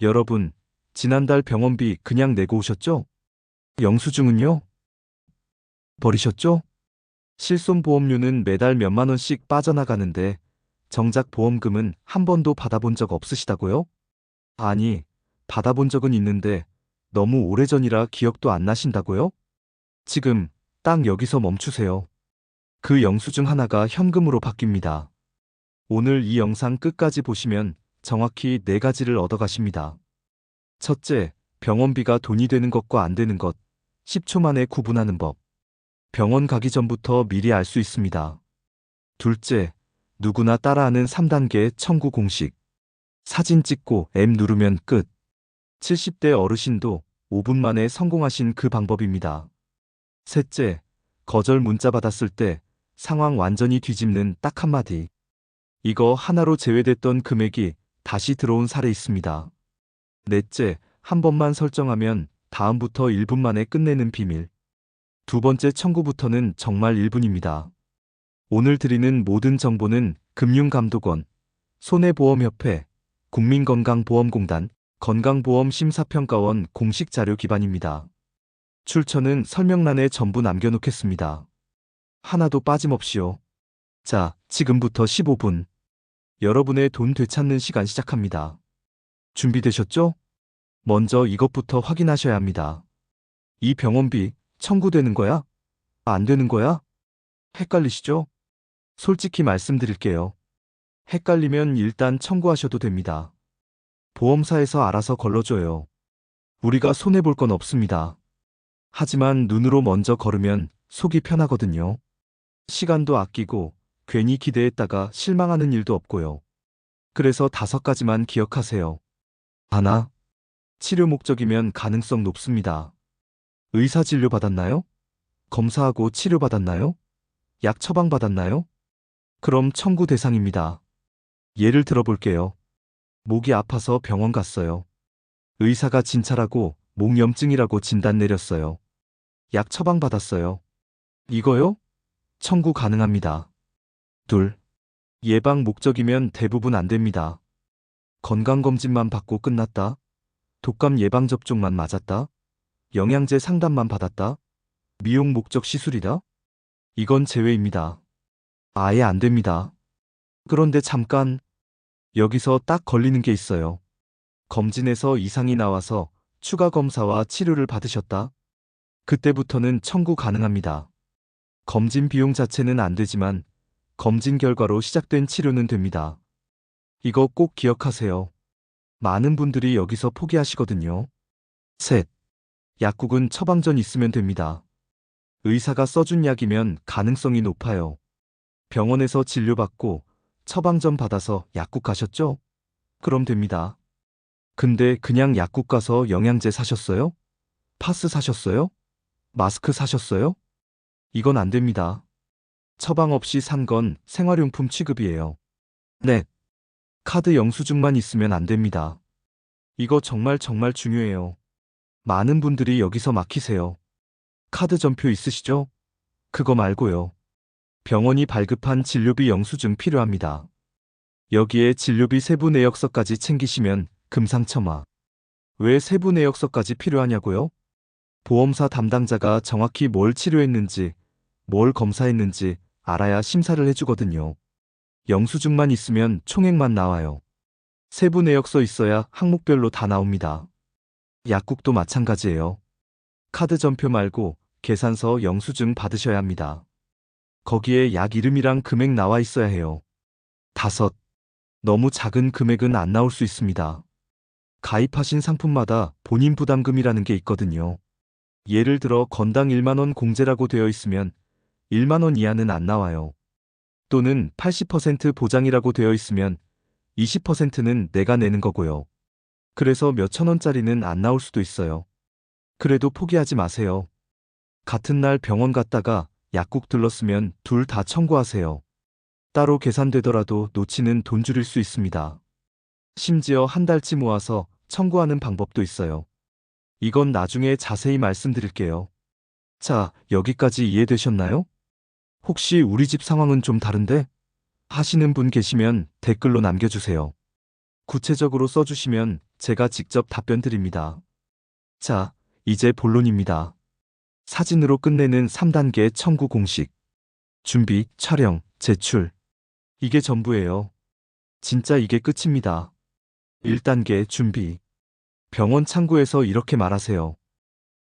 여러분, 지난달 병원비 그냥 내고 오셨죠? 영수증은요? 버리셨죠? 실손보험료는 매달 몇만 원씩 빠져나가는데 정작 보험금은 한 번도 받아본 적 없으시다고요? 아니, 받아본 적은 있는데 너무 오래전이라 기억도 안 나신다고요? 지금 딱 여기서 멈추세요. 그 영수증 하나가 현금으로 바뀝니다. 오늘 이 영상 끝까지 보시면 정확히 4가지를 얻어가십니다. 첫째, 병원비가 돈이 되는 것과 안 되는 것, 10초 만에 구분하는 법. 병원 가기 전부터 미리 알 수 있습니다. 둘째, 누구나 따라하는 3단계 청구 공식. 사진 찍고 M 누르면 끝. 70대 어르신도 5분 만에 성공하신 그 방법입니다. 셋째, 거절 문자 받았을 때 상황 완전히 뒤집는 딱 한마디. 이거 하나로 제외됐던 금액이 다시 들어온 사례 있습니다. 넷째, 한 번만 설정하면 다음부터 1분 만에 끝내는 비밀. 두 번째 청구부터는 정말 1분입니다. 오늘 드리는 모든 정보는 금융감독원, 손해보험협회, 국민건강보험공단, 건강보험심사평가원 공식 자료 기반입니다. 출처는 설명란에 전부 남겨놓겠습니다. 하나도 빠짐없이요. 자, 지금부터 15분. 여러분의 돈 되찾는 시간 시작합니다. 준비되셨죠? 먼저 이것부터 확인하셔야 합니다. 이 병원비 청구되는 거야? 안 되는 거야? 헷갈리시죠? 솔직히 말씀드릴게요. 헷갈리면 일단 청구하셔도 됩니다. 보험사에서 알아서 걸러줘요. 우리가 손해볼 건 없습니다. 하지만 눈으로 먼저 걸으면 속이 편하거든요. 시간도 아끼고 괜히 기대했다가 실망하는 일도 없고요. 그래서 5가지만 기억하세요. 하나, 치료 목적이면 가능성 높습니다. 의사 진료 받았나요? 검사하고 치료 받았나요? 약 처방 받았나요? 그럼 청구 대상입니다. 예를 들어볼게요. 목이 아파서 병원 갔어요. 의사가 진찰하고 목염증이라고 진단 내렸어요. 약 처방 받았어요. 이거요? 청구 가능합니다. 둘, 예방 목적이면 대부분 안 됩니다. 건강검진만 받고 끝났다. 독감 예방접종만 맞았다. 영양제 상담만 받았다. 미용 목적 시술이다. 이건 제외입니다. 아예 안 됩니다. 그런데 잠깐, 여기서 딱 걸리는 게 있어요. 검진에서 이상이 나와서 추가 검사와 치료를 받으셨다. 그때부터는 청구 가능합니다. 검진 비용 자체는 안 되지만 검진 결과로 시작된 치료는 됩니다. 이거 꼭 기억하세요. 많은 분들이 여기서 포기하시거든요. 셋, 약국은 처방전 있으면 됩니다. 의사가 써준 약이면 가능성이 높아요. 병원에서 진료받고 처방전 받아서 약국 가셨죠? 그럼 됩니다. 근데 그냥 약국 가서 영양제 사셨어요? 파스 사셨어요? 마스크 사셨어요? 이건 안 됩니다. 처방 없이 산 건 생활용품 취급이에요. 넷, 카드 영수증만 있으면 안 됩니다. 이거 정말 중요해요. 많은 분들이 여기서 막히세요. 카드 전표 있으시죠? 그거 말고요. 병원이 발급한 진료비 영수증 필요합니다. 여기에 진료비 세부 내역서까지 챙기시면 금상첨화. 왜 세부 내역서까지 필요하냐고요? 보험사 담당자가 정확히 뭘 치료했는지, 뭘 검사했는지 알아야 심사를 해주거든요. 영수증만 있으면 총액만 나와요. 세부 내역서 있어야 항목별로 다 나옵니다. 약국도 마찬가지예요. 카드 전표 말고 계산서 영수증 받으셔야 합니다. 거기에 약 이름이랑 금액 나와 있어야 해요. 5, 너무 작은 금액은 안 나올 수 있습니다. 가입하신 상품마다 본인 부담금이라는 게 있거든요. 예를 들어 건당 1만 원 공제라고 되어 있으면 1만 원 이하는 안 나와요. 또는 80% 보장이라고 되어 있으면 20%는 내가 내는 거고요. 그래서 몇천 원짜리는 안 나올 수도 있어요. 그래도 포기하지 마세요. 같은 날 병원 갔다가 약국 들렀으면 둘 다 청구하세요. 따로 계산되더라도 놓치는 돈 줄일 수 있습니다. 심지어 한 달치 모아서 청구하는 방법도 있어요. 이건 나중에 자세히 말씀드릴게요. 자, 여기까지 이해되셨나요? 혹시 우리 집 상황은 좀 다른데? 하시는 분 계시면 댓글로 남겨주세요. 구체적으로 써주시면 제가 직접 답변 드립니다. 자, 이제 본론입니다. 사진으로 끝내는 3단계 청구 공식. 준비, 촬영, 제출. 이게 전부예요. 진짜 이게 끝입니다. 1단계 준비. 병원 창구에서 이렇게 말하세요.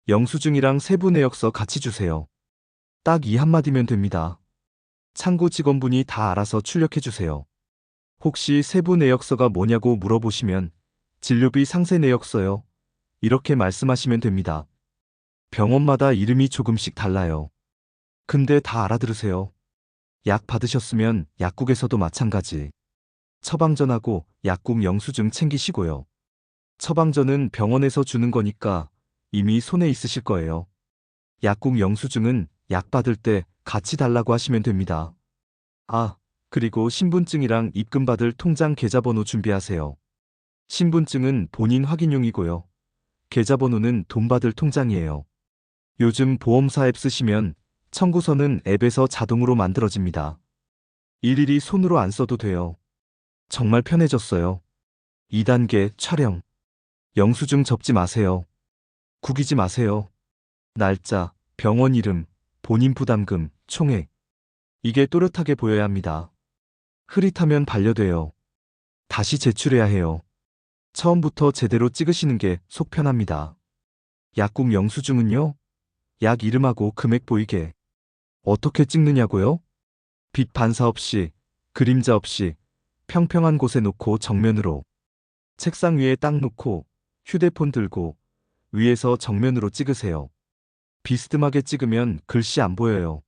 영수증이랑 세부 내역서 같이 주세요. 딱 이 한마디면 됩니다. 창구 직원분이 다 알아서 출력해주세요. 혹시 세부 내역서가 뭐냐고 물어보시면 진료비 상세 내역서요. 이렇게 말씀하시면 됩니다. 병원마다 이름이 조금씩 달라요. 근데 다 알아들으세요. 약 받으셨으면 약국에서도 마찬가지. 처방전하고 약국 영수증 챙기시고요. 처방전은 병원에서 주는 거니까 이미 손에 있으실 거예요. 약국 영수증은 약 받을 때 같이 달라고 하시면 됩니다. 아, 그리고 신분증이랑 입금 받을 통장 계좌번호 준비하세요. 신분증은 본인 확인용이고요. 계좌번호는 돈 받을 통장이에요. 요즘 보험사 앱 쓰시면 청구서는 앱에서 자동으로 만들어집니다. 일일이 손으로 안 써도 돼요. 정말 편해졌어요. 2단계 촬영. 영수증 접지 마세요. 구기지 마세요. 날짜, 병원 이름, 본인 부담금, 총액. 이게 또렷하게 보여야 합니다. 흐릿하면 반려돼요. 다시 제출해야 해요. 처음부터 제대로 찍으시는 게 속 편합니다. 약국 영수증은요? 약 이름하고 금액 보이게. 어떻게 찍느냐고요? 빛 반사 없이, 그림자 없이, 평평한 곳에 놓고 정면으로. 책상 위에 딱 놓고, 휴대폰 들고, 위에서 정면으로 찍으세요. 비스듬하게 찍으면 글씨 안 보여요.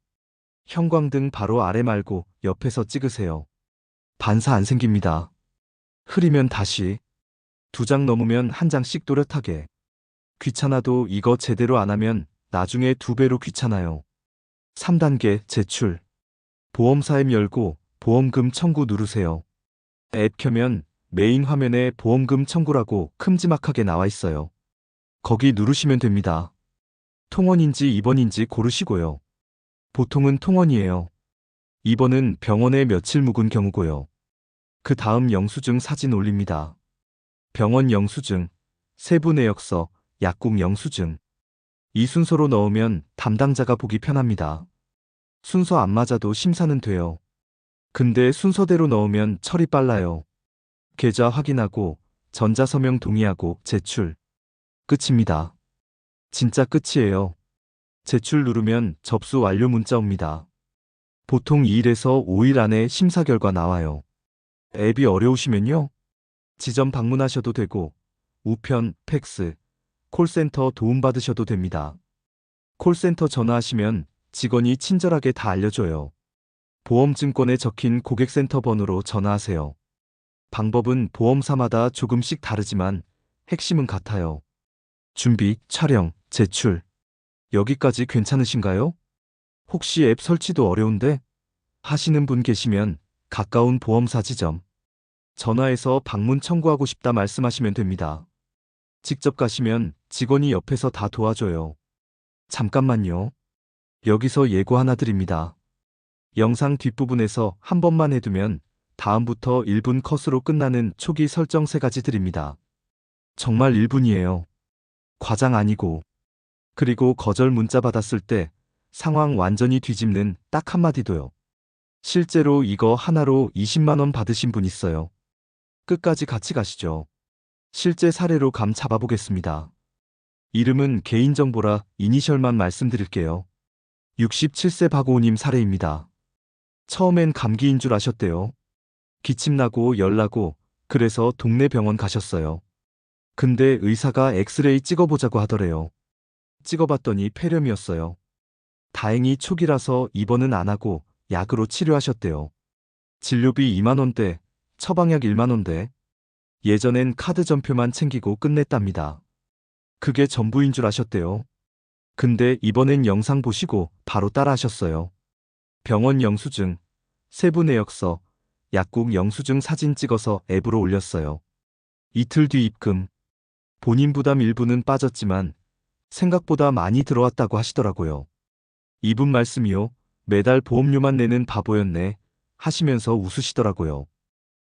형광등 바로 아래 말고 옆에서 찍으세요. 반사 안 생깁니다. 흐리면 다시. 2장 넘으면 1장씩 또렷하게. 귀찮아도 이거 제대로 안 하면 나중에 2배로 귀찮아요. 3단계 제출. 보험사 앱 열고 보험금 청구 누르세요. 앱 켜면 메인 화면에 보험금 청구라고 큼지막하게 나와 있어요. 거기 누르시면 됩니다. 통원인지 입원인지 고르시고요. 보통은 통원이에요. 입원은 병원에 며칠 묵은 경우고요. 그 다음 영수증 사진 올립니다. 병원 영수증, 세부 내역서, 약국 영수증. 이 순서로 넣으면 담당자가 보기 편합니다. 순서 안 맞아도 심사는 돼요. 근데 순서대로 넣으면 처리 빨라요. 계좌 확인하고 전자서명 동의하고 제출. 끝입니다. 진짜 끝이에요. 제출 누르면 접수 완료 문자 옵니다. 보통 2일에서 5일 안에 심사 결과 나와요. 앱이 어려우시면요. 지점 방문하셔도 되고 우편, 팩스, 콜센터 도움받으셔도 됩니다. 콜센터 전화하시면 직원이 친절하게 다 알려줘요. 보험증권에 적힌 고객센터 번호로 전화하세요. 방법은 보험사마다 조금씩 다르지만 핵심은 같아요. 준비, 촬영, 제출. 여기까지 괜찮으신가요? 혹시 앱 설치도 어려운데? 하시는 분 계시면 가까운 보험사 지점, 전화해서 방문 청구하고 싶다 말씀하시면 됩니다. 직접 가시면 직원이 옆에서 다 도와줘요. 잠깐만요. 여기서 예고 하나 드립니다. 영상 뒷부분에서 한 번만 해두면 다음부터 1분 컷으로 끝나는 초기 설정 3가지 드립니다. 정말 1분이에요. 과장 아니고. 그리고 거절 문자 받았을 때 상황 완전히 뒤집는 딱 한마디도요. 실제로 이거 하나로 20만 원 받으신 분 있어요. 끝까지 같이 가시죠. 실제 사례로 감 잡아보겠습니다. 이름은 개인정보라 이니셜만 말씀드릴게요. 67세 박오우님 사례입니다. 처음엔 감기인 줄 아셨대요. 기침나고 열나고 그래서 동네 병원 가셨어요. 근데 의사가 엑스레이 찍어보자고 하더래요. 찍어봤더니 폐렴이었어요. 다행히 초기라서 입원은 안 하고 약으로 치료하셨대요. 진료비 2만 원대, 처방약 1만 원대. 예전엔 카드 전표만 챙기고 끝냈답니다. 그게 전부인 줄 아셨대요. 근데 이번엔 영상 보시고 바로 따라하셨어요. 병원 영수증, 세부 내역서, 약국 영수증 사진 찍어서 앱으로 올렸어요. 이틀 뒤 입금. 본인 부담 일부는 빠졌지만 생각보다 많이 들어왔다고 하시더라고요. 이분 말씀이요. 매달 보험료만 내는 바보였네 하시면서 웃으시더라고요.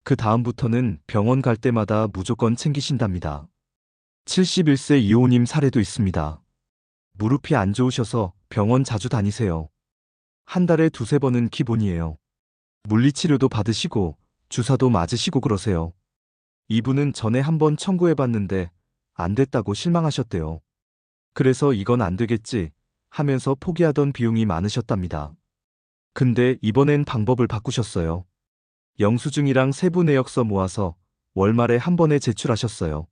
그 다음부터는 병원 갈 때마다 무조건 챙기신답니다. 71세 이호님 사례도 있습니다. 무릎이 안 좋으셔서 병원 자주 다니세요. 한 달에 두세 번은 기본이에요. 물리치료도 받으시고 주사도 맞으시고 그러세요. 이분은 전에 한번 청구해봤는데 안 됐다고 실망하셨대요. 그래서 이건 안 되겠지 하면서 포기하던 비용이 많으셨답니다. 근데 이번엔 방법을 바꾸셨어요. 영수증이랑 세부 내역서 모아서 월말에 한 번에 제출하셨어요.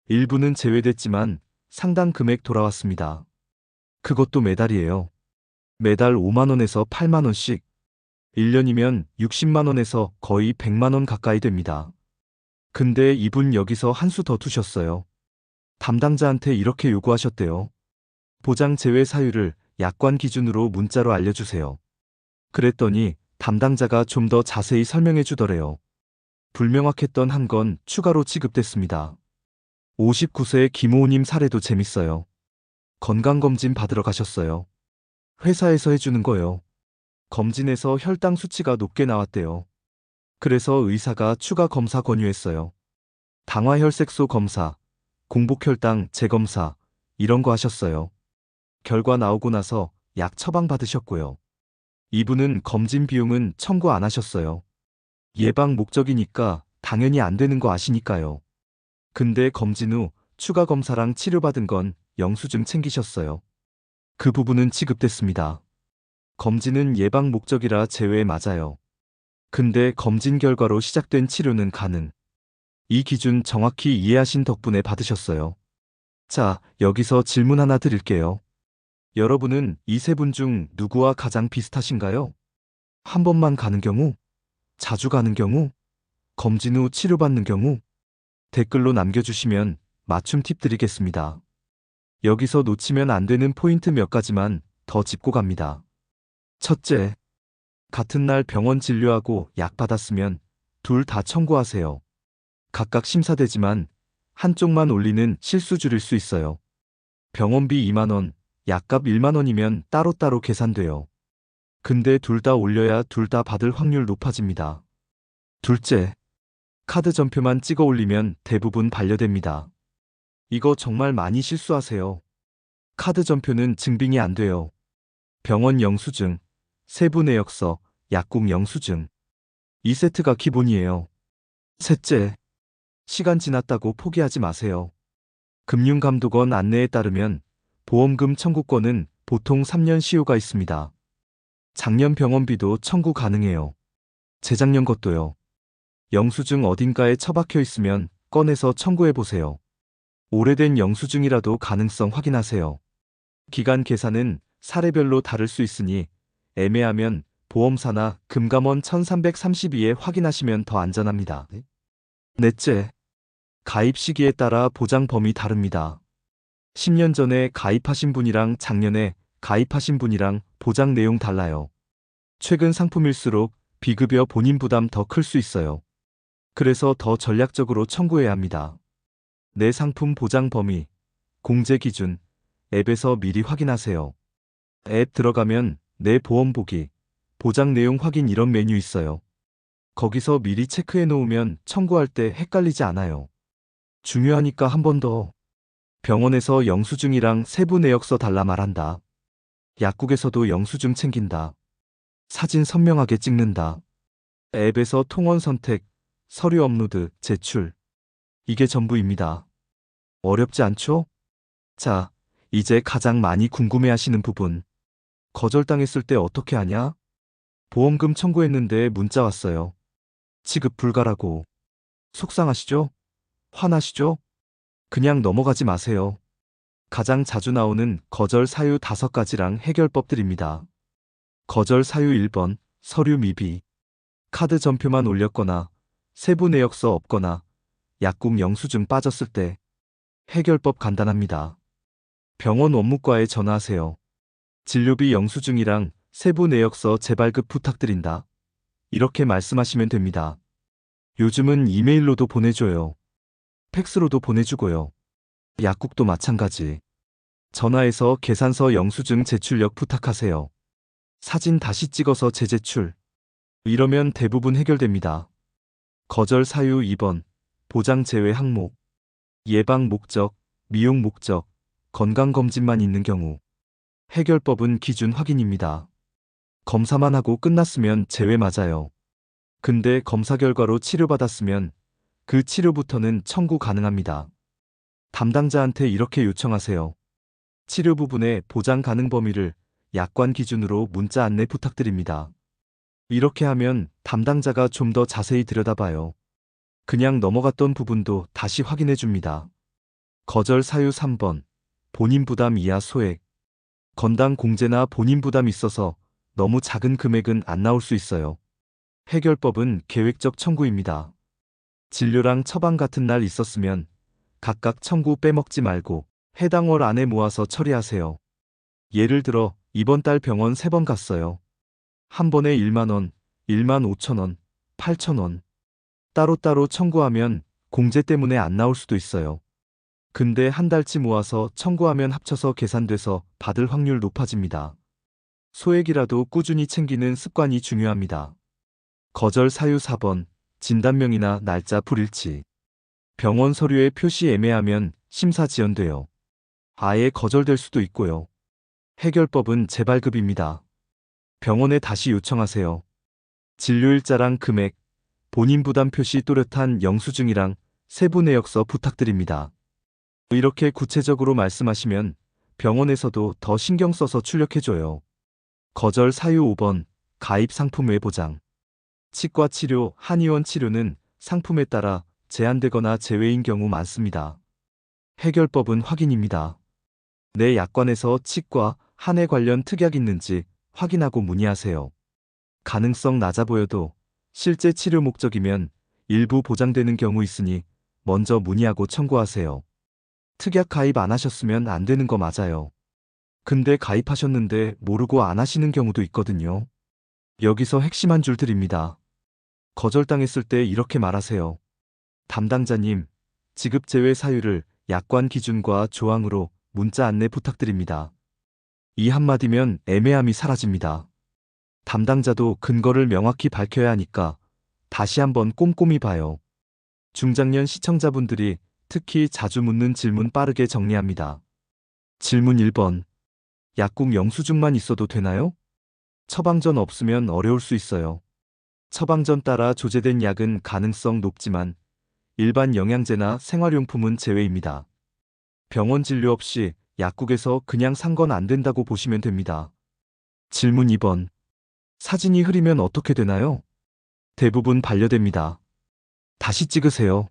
일부는 제외됐지만 상당 금액 돌아왔습니다. 그것도 매달이에요. 매달 5만 원에서 8만 원씩. 1년이면 60만 원에서 거의 100만 원 가까이 됩니다. 근데 이분 여기서 한 수 더 두셨어요. 담당자한테 이렇게 요구하셨대요. 보장 제외 사유를 약관 기준으로 문자로 알려주세요. 그랬더니 담당자가 좀 더 자세히 설명해 주더래요. 불명확했던 한 건 추가로 지급됐습니다. 59세 김호우님 사례도 재밌어요. 건강검진 받으러 가셨어요. 회사에서 해주는 거요. 검진에서 혈당 수치가 높게 나왔대요. 그래서 의사가 추가 검사 권유했어요. 당화혈색소 검사, 공복혈당 재검사, 이런 거 하셨어요. 결과 나오고 나서 약 처방 받으셨고요. 이분은 검진 비용은 청구 안 하셨어요. 예방 목적이니까 당연히 안 되는 거 아시니까요. 근데 검진 후 추가 검사랑 치료받은 건 영수증 챙기셨어요. 그 부분은 지급됐습니다. 검진은 예방 목적이라 제외 맞아요. 근데 검진 결과로 시작된 치료는 가능. 이 기준 정확히 이해하신 덕분에 받으셨어요. 자, 여기서 질문 하나 드릴게요. 여러분은 이 세 분 중 누구와 가장 비슷하신가요? 한 번만 가는 경우? 자주 가는 경우? 검진 후 치료받는 경우? 댓글로 남겨주시면 맞춤 팁 드리겠습니다. 여기서 놓치면 안 되는 포인트 몇 가지만 더 짚고 갑니다. 첫째, 같은 날 병원 진료하고 약 받았으면 둘 다 청구하세요. 각각 심사되지만 한쪽만 올리는 실수줄일 수 있어요. 병원비 2만 원, 약값 1만 원이면 따로따로 계산돼요. 근데 둘 다 올려야 둘 다 받을 확률 높아집니다. 둘째, 카드 전표만 찍어 올리면 대부분 반려됩니다. 이거 정말 많이 실수하세요. 카드 전표는 증빙이 안 돼요. 병원 영수증, 세부 내역서, 약국 영수증. 이 세트가 기본이에요. 셋째, 시간 지났다고 포기하지 마세요. 금융감독원 안내에 따르면 보험금 청구권은 보통 3년 시효가 있습니다. 작년 병원비도 청구 가능해요. 재작년 것도요. 영수증 어딘가에 처박혀 있으면 꺼내서 청구해 보세요. 오래된 영수증이라도 가능성 확인하세요. 기간 계산은 사례별로 다를 수 있으니 애매하면 보험사나 금감원 1332에 확인하시면 더 안전합니다. 넷째, 가입 시기에 따라 보장 범위 다릅니다. 10년 전에 가입하신 분이랑 작년에 가입하신 분이랑 보장 내용 달라요. 최근 상품일수록 비급여 본인 부담 더 클 수 있어요. 그래서 더 전략적으로 청구해야 합니다. 내 상품 보장 범위, 공제 기준, 앱에서 미리 확인하세요. 앱 들어가면 내 보험 보기, 보장 내용 확인 이런 메뉴 있어요. 거기서 미리 체크해 놓으면 청구할 때 헷갈리지 않아요. 중요하니까 한 번 더. 병원에서 영수증이랑 세부 내역서 달라 말한다. 약국에서도 영수증 챙긴다. 사진 선명하게 찍는다. 앱에서 통원 선택, 서류 업로드, 제출. 이게 전부입니다. 어렵지 않죠? 자, 이제 가장 많이 궁금해하시는 부분. 거절당했을 때 어떻게 하냐? 보험금 청구했는데 문자 왔어요. 지급 불가라고. 속상하시죠? 화나시죠? 그냥 넘어가지 마세요. 가장 자주 나오는 거절 사유 5가지랑 해결법 드립니다. 거절 사유 1번, 서류 미비. 카드 전표만 올렸거나, 세부 내역서 없거나, 약국 영수증 빠졌을 때. 해결법 간단합니다. 병원 원무과에 전화하세요. 진료비 영수증이랑 세부 내역서 재발급 부탁드린다. 이렇게 말씀하시면 됩니다. 요즘은 이메일로도 보내줘요. 팩스로도 보내주고요. 약국도 마찬가지. 전화해서 계산서 영수증 제출력 부탁하세요. 사진 다시 찍어서 재제출. 이러면 대부분 해결됩니다. 거절 사유 2번. 보장 제외 항목. 예방 목적, 미용 목적, 건강검진만 있는 경우. 해결법은 기준 확인입니다. 검사만 하고 끝났으면 제외 맞아요. 근데 검사 결과로 치료받았으면 그 치료부터는 청구 가능합니다. 담당자한테 이렇게 요청하세요. 치료 부분의 보장 가능 범위를 약관 기준으로 문자 안내 부탁드립니다. 이렇게 하면 담당자가 좀 더 자세히 들여다봐요. 그냥 넘어갔던 부분도 다시 확인해 줍니다. 거절 사유 3번. 본인 부담 이하 소액. 건당 공제나 본인 부담 있어서 너무 작은 금액은 안 나올 수 있어요. 해결법은 계획적 청구입니다. 진료랑 처방 같은 날 있었으면 각각 청구 빼먹지 말고 해당 월 안에 모아서 처리하세요. 예를 들어 이번 달 병원 3번 갔어요. 한 번에 1만 원, 1만 5천 원, 8천 원. 따로따로 청구하면 공제 때문에 안 나올 수도 있어요. 근데 한 달치 모아서 청구하면 합쳐서 계산돼서 받을 확률 높아집니다. 소액이라도 꾸준히 챙기는 습관이 중요합니다. 거절 사유 4번. 진단명이나 날짜 불일치. 병원 서류에 표시 애매하면 심사 지연돼요. 아예 거절될 수도 있고요. 해결법은 재발급입니다. 병원에 다시 요청하세요. 진료일자랑 금액, 본인 부담 표시 또렷한 영수증이랑 세부 내역서 부탁드립니다. 이렇게 구체적으로 말씀하시면 병원에서도 더 신경 써서 출력해줘요. 거절 사유 5번. 가입 상품 외 보장. 치과 치료, 한의원 치료는 상품에 따라 제한되거나 제외인 경우 많습니다. 해결법은 확인입니다. 내 약관에서 치과, 한의 관련 특약 있는지 확인하고 문의하세요. 가능성 낮아 보여도 실제 치료 목적이면 일부 보장되는 경우 있으니 먼저 문의하고 청구하세요. 특약 가입 안 하셨으면 안 되는 거 맞아요. 근데 가입하셨는데 모르고 안 하시는 경우도 있거든요. 여기서 핵심 한 줄 드립니다. 거절당했을 때 이렇게 말하세요. 담당자님, 지급 제외 사유를 약관 기준과 조항으로 문자 안내 부탁드립니다. 이 한마디면 애매함이 사라집니다. 담당자도 근거를 명확히 밝혀야 하니까 다시 한번 꼼꼼히 봐요. 중장년 시청자분들이 특히 자주 묻는 질문 빠르게 정리합니다. 질문 1번. 약국 영수증만 있어도 되나요? 처방전 없으면 어려울 수 있어요. 처방전 따라 조제된 약은 가능성 높지만 일반 영양제나 생활용품은 제외입니다. 병원 진료 없이 약국에서 그냥 산 건 안 된다고 보시면 됩니다. 질문 2번. 사진이 흐리면 어떻게 되나요? 대부분 반려됩니다. 다시 찍으세요.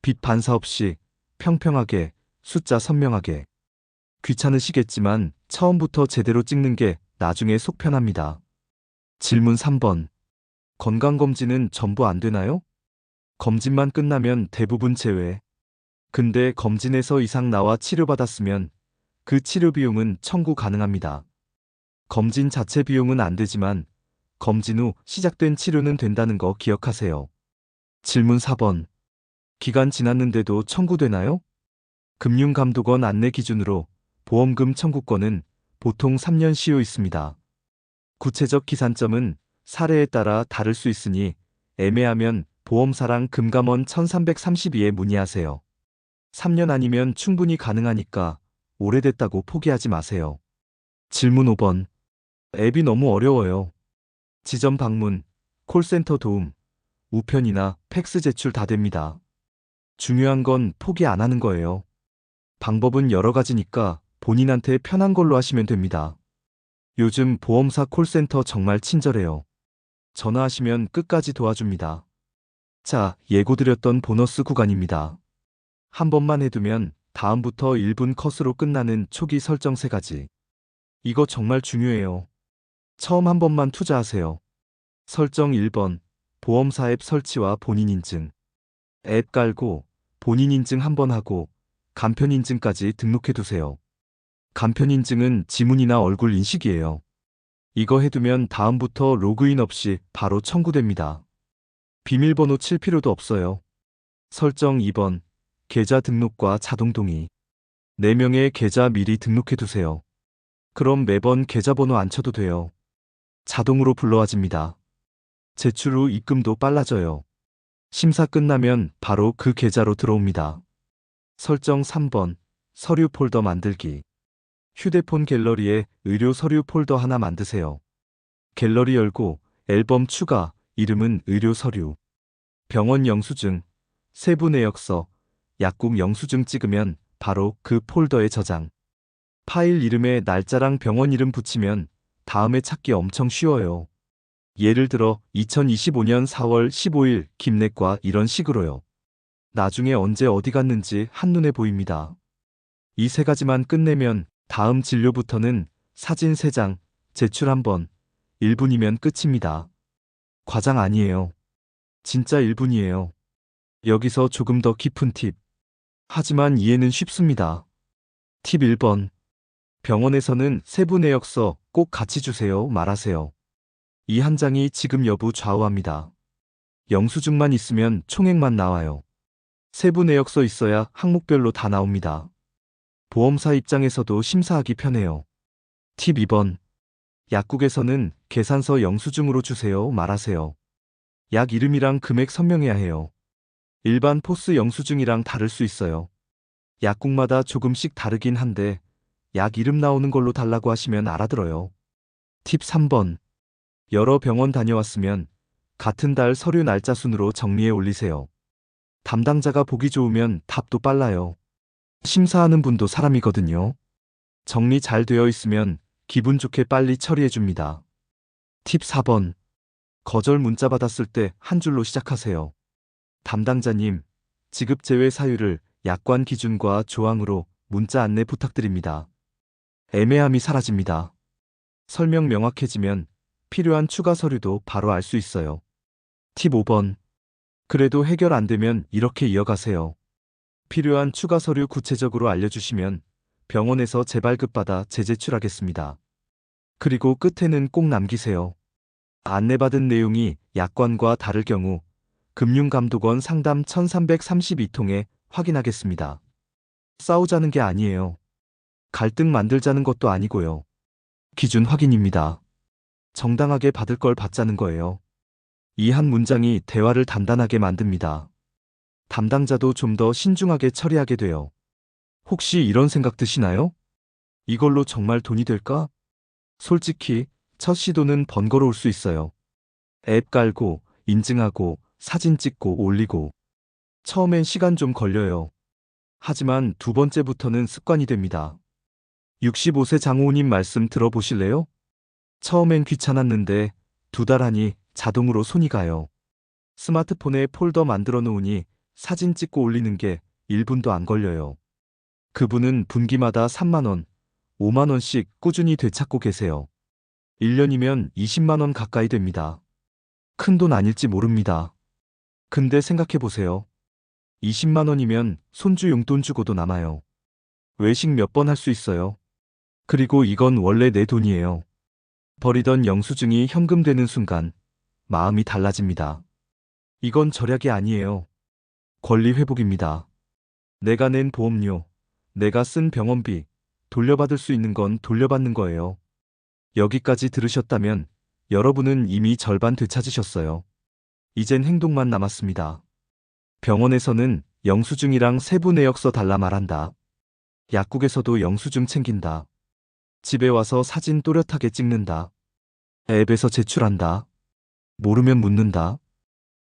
빛 반사 없이 평평하게, 숫자 선명하게. 귀찮으시겠지만 처음부터 제대로 찍는 게 나중에 속 편합니다. 질문 3번. 건강검진은 전부 안 되나요? 검진만 끝나면 대부분 제외. 근데 검진에서 이상 나와 치료받았으면 그 치료 비용은 청구 가능합니다. 검진 자체 비용은 안 되지만 검진 후 시작된 치료는 된다는 거 기억하세요. 질문 4번. 기간 지났는데도 청구되나요? 금융감독원 안내 기준으로 보험금 청구권은 보통 3년 시효 있습니다. 구체적 기산점은 사례에 따라 다를 수 있으니 애매하면 보험사랑 금감원 1332에 문의하세요. 3년 아니면 충분히 가능하니까 오래됐다고 포기하지 마세요. 질문 5번. 앱이 너무 어려워요. 지점 방문, 콜센터 도움, 우편이나 팩스 제출 다 됩니다. 중요한 건 포기 안 하는 거예요. 방법은 여러 가지니까 본인한테 편한 걸로 하시면 됩니다. 요즘 보험사 콜센터 정말 친절해요. 전화하시면 끝까지 도와줍니다. 자, 예고드렸던 보너스 구간입니다. 한 번만 해두면 다음부터 1분 컷으로 끝나는 초기 설정 3가지. 이거 정말 중요해요. 처음 한 번만 투자하세요. 설정 1번. 보험사 앱 설치와 본인 인증. 앱 깔고 본인 인증 한 번 하고 간편 인증까지 등록해두세요. 간편 인증은 지문이나 얼굴 인식이에요. 이거 해두면 다음부터 로그인 없이 바로 청구됩니다. 비밀번호 칠 필요도 없어요. 설정 2번. 계좌 등록과 자동 동의. 4명의 계좌 미리 등록해두세요. 그럼 매번 계좌번호 안 쳐도 돼요. 자동으로 불러와집니다. 제출 후 입금도 빨라져요. 심사 끝나면 바로 그 계좌로 들어옵니다. 설정 3번. 서류 폴더 만들기. 휴대폰 갤러리에 의료 서류 폴더 하나 만드세요. 갤러리 열고 앨범 추가, 이름은 의료 서류. 병원 영수증, 세부 내역서, 약국 영수증 찍으면 바로 그 폴더에 저장. 파일 이름에 날짜랑 병원 이름 붙이면 다음에 찾기 엄청 쉬워요. 예를 들어 2025년 4월 15일 김내과 이런 식으로요. 나중에 언제 어디 갔는지 한눈에 보입니다. 이 세 가지만 끝내면 다음 진료부터는 사진 3장, 제출 1번, 1분이면 끝입니다. 과장 아니에요. 진짜 1분이에요. 여기서 조금 더 깊은 팁. 하지만 이해는 쉽습니다. 팁 1번. 병원에서는 세부 내역서 꼭 같이 주세요 말하세요. 이 한 장이 지금 여부 좌우합니다. 영수증만 있으면 총액만 나와요. 세부 내역서 있어야 항목별로 다 나옵니다. 보험사 입장에서도 심사하기 편해요. 팁 2번. 약국에서는 계산서 영수증으로 주세요 말하세요. 약 이름이랑 금액 선명해야 해요. 일반 포스 영수증이랑 다를 수 있어요. 약국마다 조금씩 다르긴 한데 약 이름 나오는 걸로 달라고 하시면 알아들어요. 팁 3번. 여러 병원 다녀왔으면 같은 달 서류 날짜 순으로 정리해 올리세요. 담당자가 보기 좋으면 답도 빨라요. 심사하는 분도 사람이거든요. 정리 잘 되어 있으면 기분 좋게 빨리 처리해 줍니다. 팁 4번. 거절 문자 받았을 때 한 줄로 시작하세요. 담당자님, 지급 제외 사유를 약관 기준과 조항으로 문자 안내 부탁드립니다. 애매함이 사라집니다. 설명 명확해지면 필요한 추가 서류도 바로 알 수 있어요. 팁 5번. 그래도 해결 안 되면 이렇게 이어가세요. 필요한 추가 서류 구체적으로 알려주시면 병원에서 재발급받아 재제출하겠습니다. 그리고 끝에는 꼭 남기세요. 안내받은 내용이 약관과 다를 경우 금융감독원 상담 1332통에 확인하겠습니다. 싸우자는 게 아니에요. 갈등 만들자는 것도 아니고요. 기준 확인입니다. 정당하게 받을 걸 받자는 거예요. 이 한 문장이 대화를 단단하게 만듭니다. 담당자도 좀 더 신중하게 처리하게 돼요. 혹시 이런 생각 드시나요? 이걸로 정말 돈이 될까? 솔직히 첫 시도는 번거로울 수 있어요. 앱 깔고, 인증하고, 사진 찍고 올리고. 처음엔 시간 좀 걸려요. 하지만 두 번째부터는 습관이 됩니다. 65세 장호우님 말씀 들어보실래요? 처음엔 귀찮았는데 2달 하니 자동으로 손이 가요. 스마트폰에 폴더 만들어 놓으니 사진 찍고 올리는 게 1분도 안 걸려요. 그분은 분기마다 3만 원, 5만 원씩 꾸준히 되찾고 계세요. 1년이면 20만 원 가까이 됩니다. 큰 돈 아닐지 모릅니다. 근데 생각해 보세요. 20만 원이면 손주 용돈 주고도 남아요. 외식 몇 번 할 수 있어요. 그리고 이건 원래 내 돈이에요. 버리던 영수증이 현금 되는 순간 마음이 달라집니다. 이건 절약이 아니에요. 권리 회복입니다. 내가 낸 보험료, 내가 쓴 병원비, 돌려받을 수 있는 건 돌려받는 거예요. 여기까지 들으셨다면 여러분은 이미 절반 되찾으셨어요. 이젠 행동만 남았습니다. 병원에서는 영수증이랑 세부 내역서 달라 말한다. 약국에서도 영수증 챙긴다. 집에 와서 사진 또렷하게 찍는다. 앱에서 제출한다. 모르면 묻는다.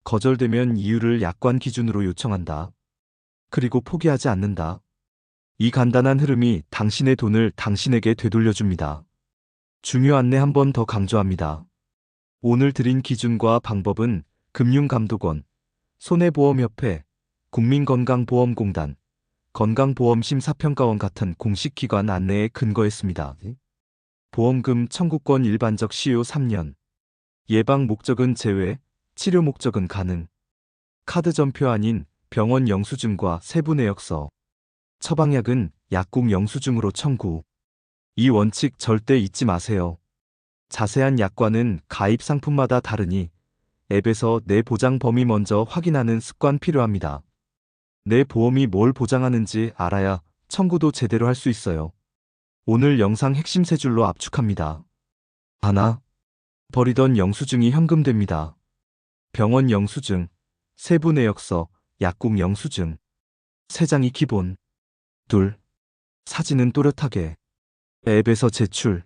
거절되면 이유를 약관 기준으로 요청한다. 그리고 포기하지 않는다. 이 간단한 흐름이 당신의 돈을 당신에게 되돌려줍니다. 중요 안내 한 번 더 강조합니다. 오늘 드린 기준과 방법은 금융감독원, 손해보험협회, 국민건강보험공단, 건강보험심사평가원 같은 공식 기관 안내에 근거했습니다. 보험금 청구권 일반적 시효 3년. 예방 목적은 제외, 치료 목적은 가능. 카드 전표 아닌 병원 영수증과 세부 내역서. 처방약은 약국 영수증으로 청구. 이 원칙 절대 잊지 마세요. 자세한 약관은 가입 상품마다 다르니 앱에서 내 보장 범위 먼저 확인하는 습관 필요합니다. 내 보험이 뭘 보장하는지 알아야 청구도 제대로 할 수 있어요. 오늘 영상 핵심 세 줄로 압축합니다. 하나, 버리던 영수증이 현금됩니다. 병원 영수증, 세부 내역서, 약국 영수증. 3장이 기본. 둘. 사진은 또렷하게. 앱에서 제출.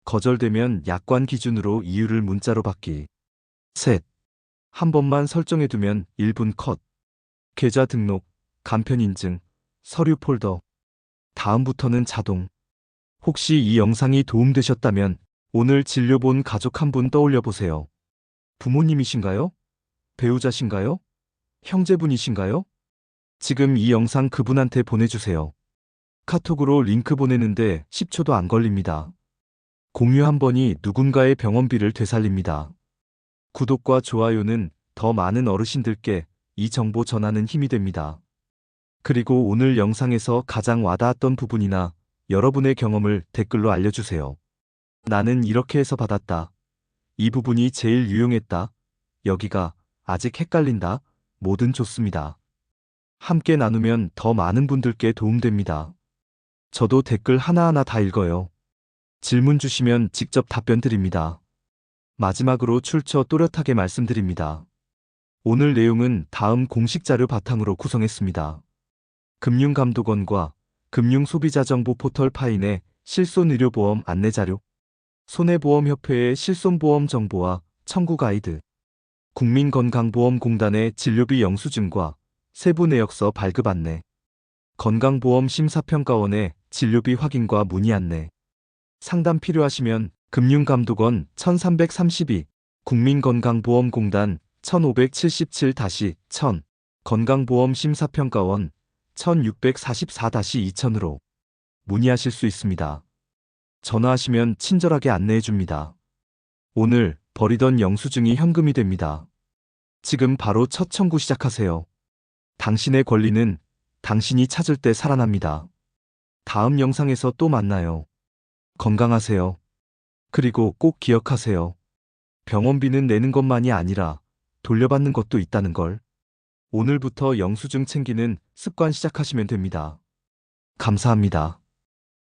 거절되면 약관 기준으로 이유를 문자로 받기. 셋. 한 번만 설정해두면 1분 컷. 계좌 등록, 간편 인증, 서류 폴더. 다음부터는 자동. 혹시 이 영상이 도움되셨다면 오늘 진료 본 가족 한 분 떠올려 보세요. 부모님이신가요? 배우자신가요? 형제분이신가요? 지금 이 영상 그분한테 보내주세요. 카톡으로 링크 보내는데 10초도 안 걸립니다. 공유 한 번이 누군가의 병원비를 되살립니다. 구독과 좋아요는 더 많은 어르신들께 이 정보 전하는 힘이 됩니다. 그리고 오늘 영상에서 가장 와닿았던 부분이나 여러분의 경험을 댓글로 알려주세요. 나는 이렇게 해서 받았다. 이 부분이 제일 유용했다. 여기가 아직 헷갈린다. 뭐든 좋습니다. 함께 나누면 더 많은 분들께 도움됩니다. 저도 댓글 하나하나 다 읽어요. 질문 주시면 직접 답변 드립니다. 마지막으로 출처 또렷하게 말씀드립니다. 오늘 내용은 다음 공식 자료 바탕으로 구성했습니다. 금융감독원과 금융소비자정보 포털 파인의 실손의료보험 안내자료, 손해보험협회의 실손보험 정보와 청구 가이드, 국민건강보험공단의 진료비 영수증과 세부 내역서 발급 안내, 건강보험심사평가원의 진료비 확인과 문의 안내. 상담 필요하시면 금융감독원 1332, 국민건강보험공단 1577-1000, 건강보험심사평가원 1644-2000으로 문의하실 수 있습니다. 전화하시면 친절하게 안내해 줍니다. 오늘 버리던 영수증이 현금이 됩니다. 지금 바로 첫 청구 시작하세요. 당신의 권리는 당신이 찾을 때 살아납니다. 다음 영상에서 또 만나요. 건강하세요. 그리고 꼭 기억하세요. 병원비는 내는 것만이 아니라 돌려받는 것도 있다는 걸. 오늘부터 영수증 챙기는 습관 시작하시면 됩니다. 감사합니다.